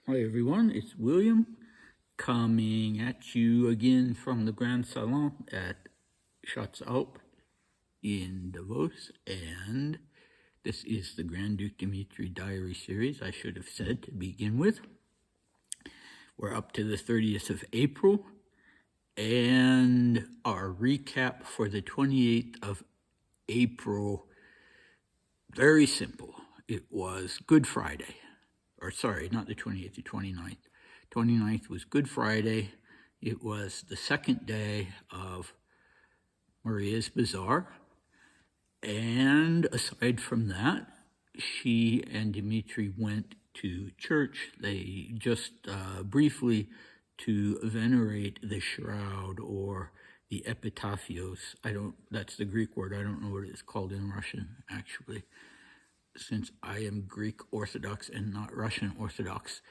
Hi everyone, it's William coming at you again from the Grand Salon at Schatz Alp in Davos, and this is the Grand Duke Dmitri Diary Series, I should have said to begin with. We're up to the 30th of April, and our recap for the 28th of April, very simple. It was Good Friday. Or sorry, not the 28th, the 29th. 29th was Good Friday. It was the second day of Maria's Bazaar. And aside from that, she and Dmitri went to church. They just briefly to venerate the shroud or the epitaphios. That's the Greek word. I don't know what it's called in Russian, actually, since I am Greek Orthodox and not Russian Orthodox.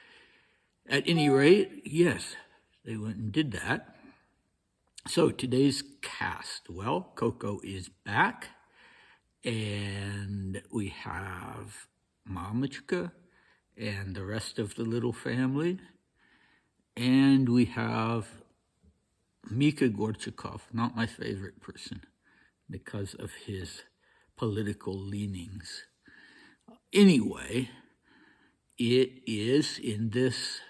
At any rate, yes, they went and did that. So today's cast, well, Coco is back, and we have Mamichka and the rest of the little family, and we have Mika Gorchakov, not my favorite person because of his political leanings. Anyway, it is in this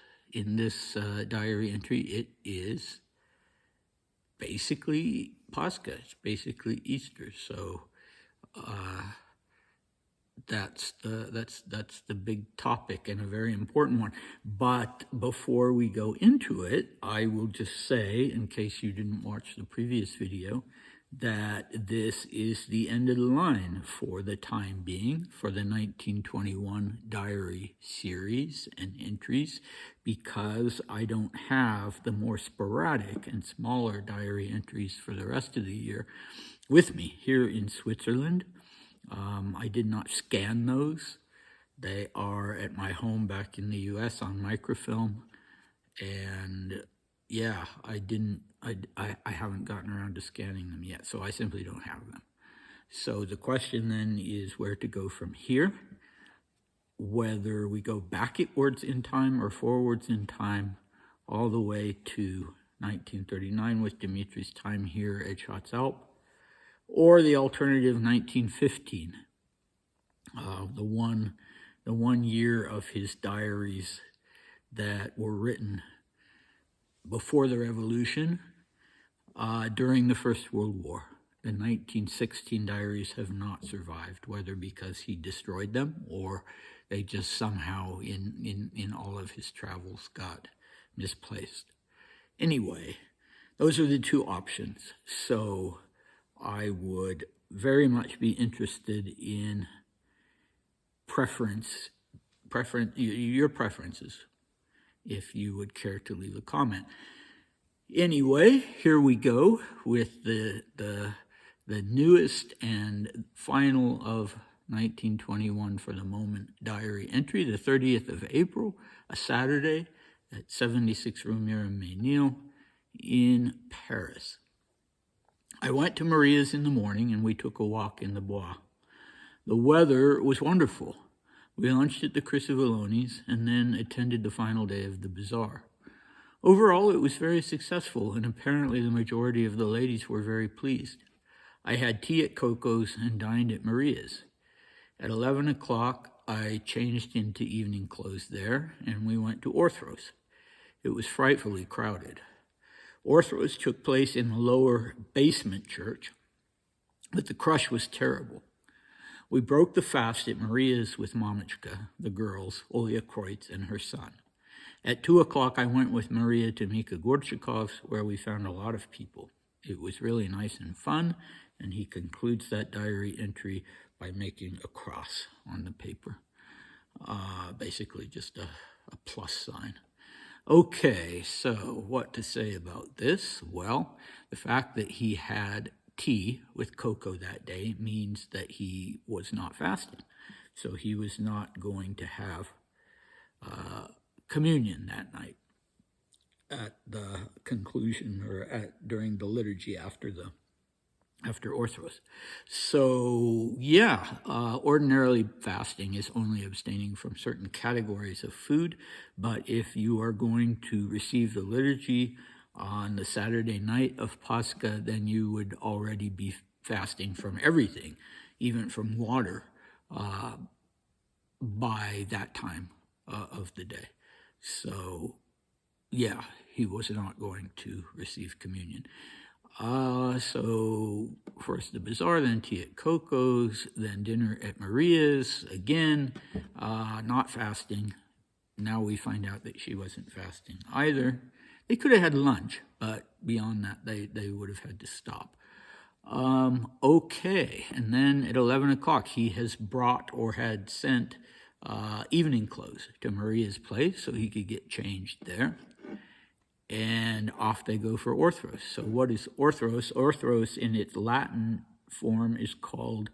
diary entry, it is basically Pascha. It's basically Easter. So that's the big topic and a very important one. But before we go into it, I will just say, in case you didn't watch the previous video, that this is the end of the line for the time being for the 1921 diary series and entries, because I don't have the more sporadic and smaller diary entries for the rest of the year with me here in Switzerland. I did not scan those. They are at my home back in the US on microfilm, and yeah, I haven't gotten around to scanning them yet, so I simply don't have them. So the question then is where to go from here, whether we go backwards in time or forwards in time, all the way to 1939 with Dmitri's time here at Schatz Alp, or the alternative 1915, the one year of his diaries that were written before the revolution, during the First World War. The 1916 diaries have not survived, whether because he destroyed them or they just somehow in all of his travels got misplaced. Anyway, those are the two options. So I would very much be interested in your preferences, if you would care to leave a comment. Anyway, here we go with the newest and final of 1921 for the moment diary entry, the 30th of April, a Saturday at 76 Rue Miramenil in Paris. I went to Maria's in the morning and we took a walk in the Bois. The weather was wonderful. We lunched at the Crisivelloni's and then attended the final day of the bazaar. Overall, it was very successful, and apparently the majority of the ladies were very pleased. I had tea at Coco's and dined at Maria's. At 11 o'clock, I changed into evening clothes there, and we went to Orthros. It was frightfully crowded. Orthros took place in the lower basement church, but the crush was terrible. We broke the fast at Maria's with Mamichka, the girls, Olya Kreutz, and her son. At 2 o'clock, I went with Maria to Mika Gorchakov's, where we found a lot of people. It was really nice and fun, and he concludes that diary entry by making a cross on the paper. Basically just a plus sign. Okay, so what to say about this? Well, the fact that he had tea with Coco that day means that he was not fasting. So he was not going to have communion that night at the conclusion or during the liturgy after after Orthros. So, yeah, ordinarily fasting is only abstaining from certain categories of food, but if you are going to receive the liturgy on the Saturday night of Pascha, then you would already be fasting from everything, even from water, by that time of the day. So, yeah, he was not going to receive communion. So first the bazaar, then tea at Coco's, then dinner at Maria's, again, not fasting. Now we find out that she wasn't fasting either. They could have had lunch, but beyond that, they would have had to stop. Okay, and then at 11 o'clock, he has brought or had sent evening clothes to Maria's place so he could get changed there. And off they go for Orthros. So what is Orthros? Orthros in its Latin form is called,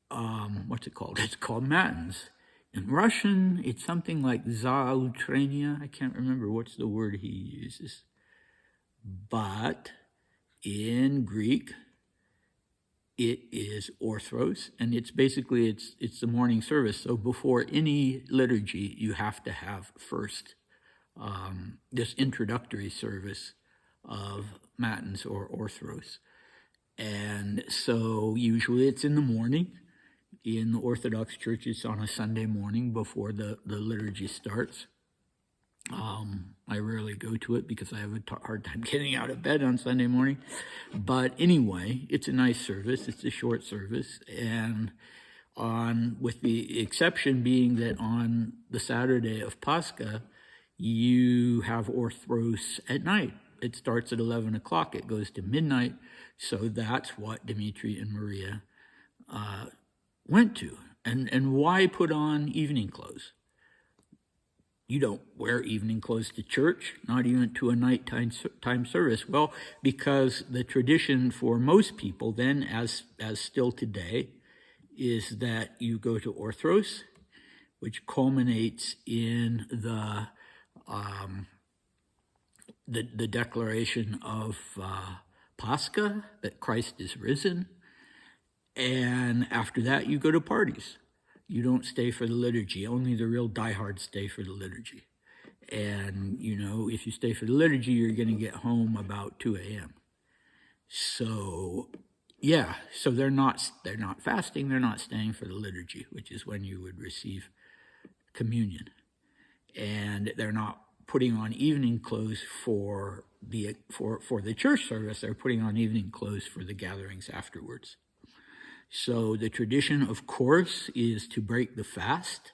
what's it called? It's called Matins. In Russian, it's something like Zautrenia. I can't remember what's the word he uses. But in Greek, it is Orthros, and it's basically, it's the morning service. So before any liturgy, you have to have first this introductory service of Matins or Orthros. And so usually it's in the morning. In the Orthodox Church, it's on a Sunday morning before the liturgy starts. I rarely go to it because I have a hard time getting out of bed on Sunday morning. But anyway, it's a nice service. It's a short service. And with the exception being that on the Saturday of Pascha, you have Orthros at night. It starts at 11 o'clock. It goes to midnight. So that's what Dmitri and Maria went to. And why put on evening clothes? You don't wear evening clothes to church, not even to a nighttime service. Well, because the tradition for most people then, as still today, is that you go to Orthros, which culminates in the declaration of Pascha, that Christ is risen. And after that, you go to parties. You don't stay for the liturgy. Only the real diehards stay for the liturgy. And, if you stay for the liturgy, you're going to get home about 2 a.m. So, yeah, so they're not fasting. They're not staying for the liturgy, which is when you would receive communion. And they're not putting on evening clothes for the church service. They're putting on evening clothes for the gatherings afterwards. So the tradition, of course, is to break the fast,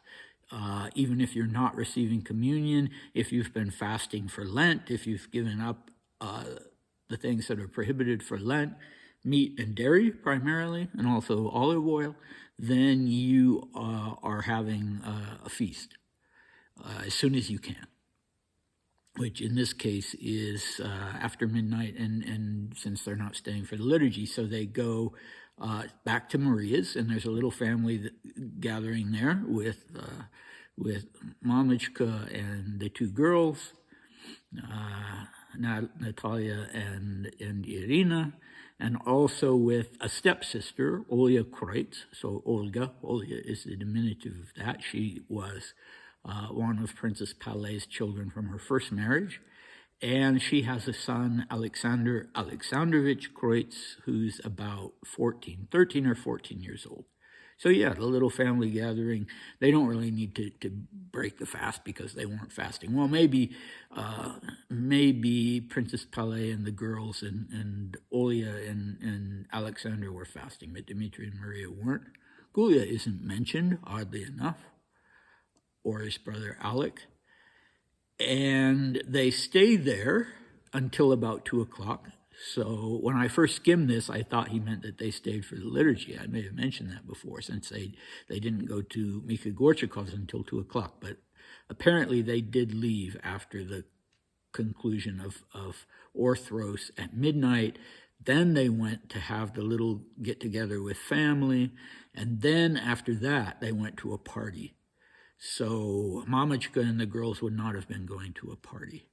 even if you're not receiving communion, if you've been fasting for Lent, if you've given up the things that are prohibited for Lent, meat and dairy primarily, and also olive oil, then you are having a feast as soon as you can, which in this case is after midnight, and since they're not staying for the liturgy, so they go back to Maria's, and there's a little family gathering there with Mamichka and the two girls, Natalia and Irina, and also with a stepsister, Olya Kreutz. So Olga is the diminutive of that. She was one of Princess Palet's children from her first marriage. And she has a son, Alexander Alexandrovich Kreutz, who's about 13 or 14 years old. So yeah, the little family gathering, they don't really need to break the fast because they weren't fasting. Well, maybe Princess Palet and the girls and Olya and Alexander were fasting, but Dmitri and Maria weren't. Gulia isn't mentioned, oddly enough, or his brother Alec. And they stay there until about 2 o'clock. So when I first skimmed this, I thought he meant that they stayed for the liturgy. I may have mentioned that before, since they didn't go to Mika Gorchakov's until 2 o'clock. But apparently they did leave after the conclusion of Orthros at midnight. Then they went to have the little get-together with family. And then after that, they went to a party. So Mamichka and the girls would not have been going to a party.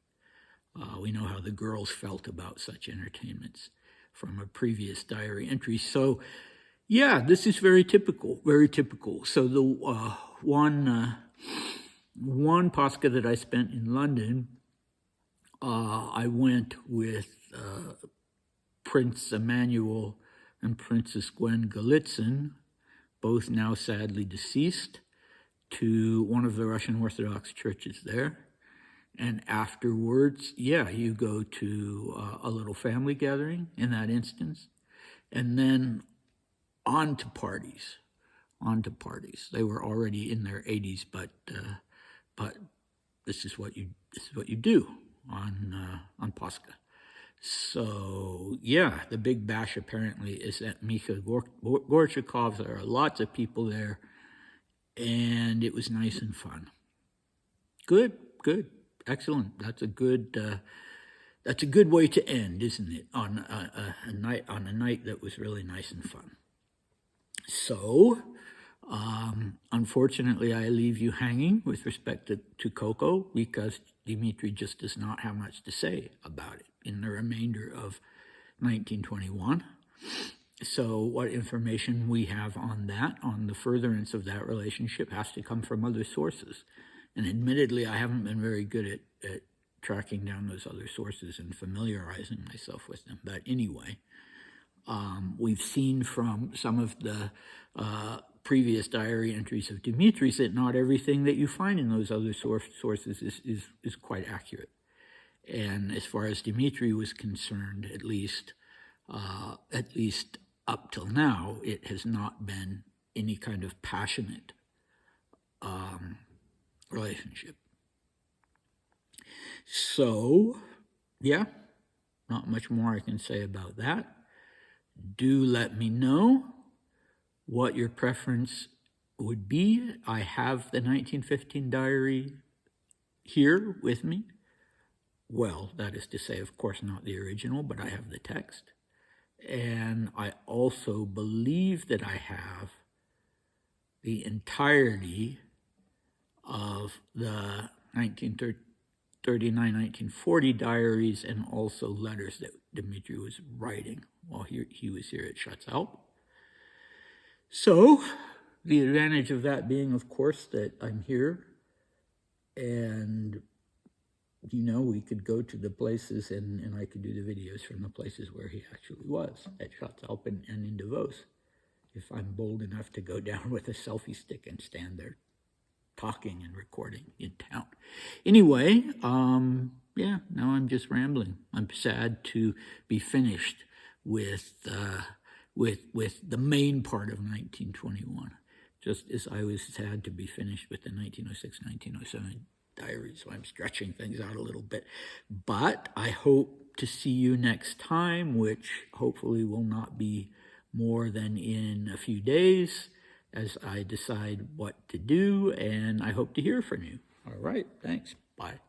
We know how the girls felt about such entertainments. from a previous diary entry. So, yeah, this is very typical, very typical. So the one Pascha that I spent in London, I went with Prince Emmanuel and Princess Gwen Galitzin, both now sadly deceased, to one of the Russian Orthodox churches there. And afterwards, yeah, you go to a little family gathering in that instance, and then on to parties. They were already in their 80s, but this is what you do on Pascha. So yeah, the big bash apparently is at Mikhail Gorchakov's. There are lots of people there, and it was nice and fun. Good, excellent. That's a good way to end, isn't it? On a night that was really nice and fun. So, unfortunately, I leave you hanging with respect to Coco because Dmitri just does not have much to say about it in the remainder of 1921. So what information we have on that, on the furtherance of that relationship, has to come from other sources. And admittedly, I haven't been very good at tracking down those other sources and familiarizing myself with them. But anyway, we've seen from some of the previous diary entries of Dmitri's that not everything that you find in those other sources is quite accurate. And as far as Dmitri was concerned, at least up till now, it has not been any kind of passionate relationship. So, yeah, not much more I can say about that. Do let me know what your preference would be. I have the 1915 diary here with me. Well, that is to say, of course, not the original, but I have the text. And I also believe that I have the entirety of the 1939-1940 diaries and also letters that Dmitri was writing while he was here at Schatzalp. So, the advantage of that being, of course, that I'm here and we could go to the places and I could do the videos from the places where he actually was, at Schatzalp and in Davos, if I'm bold enough to go down with a selfie stick and stand there talking and recording in town. Anyway, yeah, now I'm just rambling. I'm sad to be finished with the main part of 1921, just as I was sad to be finished with the 1906-1907 diary, so I'm stretching things out a little bit. But I hope to see you next time, which hopefully will not be more than in a few days as I decide what to do, and I hope to hear from you. All right, thanks. Bye.